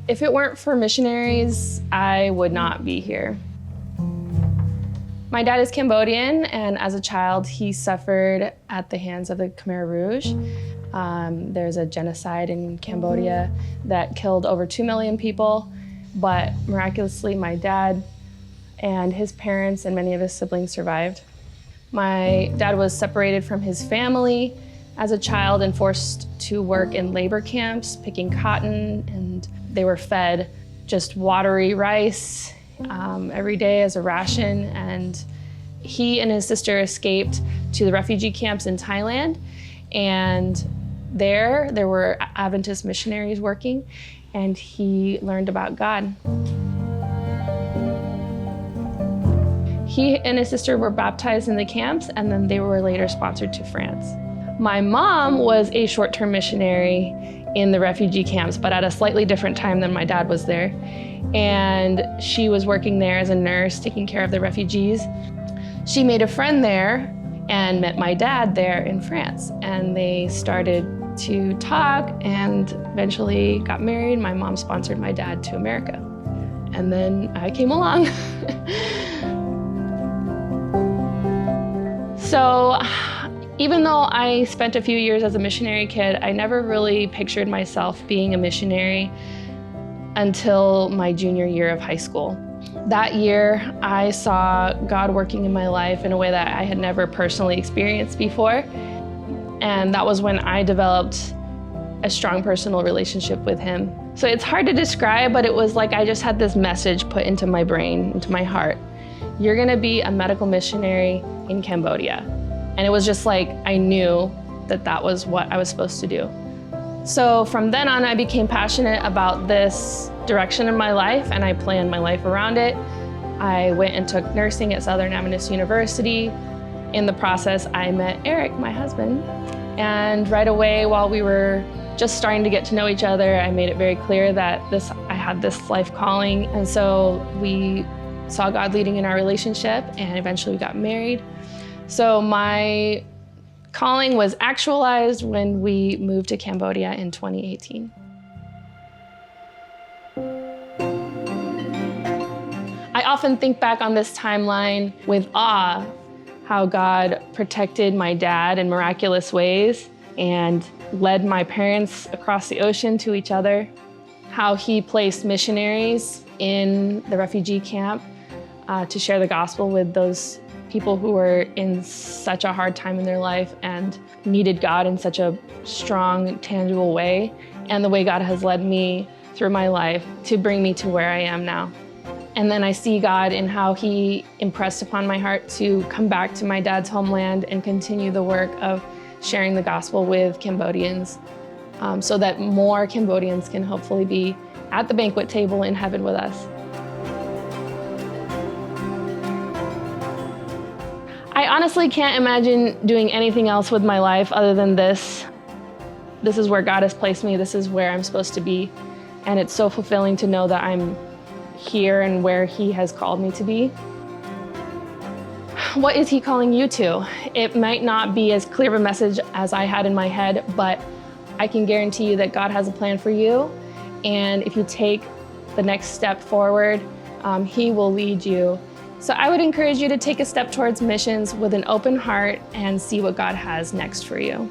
If it weren't for missionaries, I would not be here. My dad is Cambodian, and as a child, he suffered at the hands of the Khmer Rouge. There's a genocide in Cambodia that killed over 2 million people, but miraculously, my dad and his parents and many of his siblings survived. My dad was separated from his family as a child and forced to work in labor camps, picking cotton, and they were fed just watery rice every day as a ration. And he and his sister escaped to the refugee camps in Thailand, and there were Adventist missionaries working, and he learned about God. He and his sister were baptized in the camps, and then they were later sponsored to France. My mom was a short-term missionary in the refugee camps, but at a slightly different time than my dad was there. And she was working there as a nurse, taking care of the refugees. She made a friend there and met my dad there in France. And they started to talk and eventually got married. My mom sponsored my dad to America. And then I came along. So, even though I spent a few years as a missionary kid, I never really pictured myself being a missionary until my junior year of high school. That year, I saw God working in my life in a way that I had never personally experienced before. And that was when I developed a strong personal relationship with Him. So it's hard to describe, but it was like I just had this message put into my brain, into my heart. You're gonna be a medical missionary in Cambodia. And it was just like, I knew that that was what I was supposed to do. So from then on, I became passionate about this direction in my life, and I planned my life around it. I went and took nursing at Southern Adventist University. In the process, I met Eric, my husband. And right away, while we were just starting to get to know each other, I made it very clear that I had this life calling. And so we saw God leading in our relationship, and eventually we got married. So my calling was actualized when we moved to Cambodia in 2018. I often think back on this timeline with awe, how God protected my dad in miraculous ways and led my parents across the ocean to each other, how He placed missionaries in the refugee camp to share the gospel with those people who were in such a hard time in their life and needed God in such a strong, tangible way, and the way God has led me through my life to bring me to where I am now. And then I see God in how He impressed upon my heart to come back to my dad's homeland and continue the work of sharing the gospel with Cambodians, so that more Cambodians can hopefully be at the banquet table in heaven with us. I honestly can't imagine doing anything else with my life other than this. This is where God has placed me. This is where I'm supposed to be. And it's so fulfilling to know that I'm here and where He has called me to be. What is He calling you to? It might not be as clear of a message as I had in my head, but I can guarantee you that God has a plan for you. And if you take the next step forward, He will lead you. So I would encourage you to take a step towards missions with an open heart and see what God has next for you.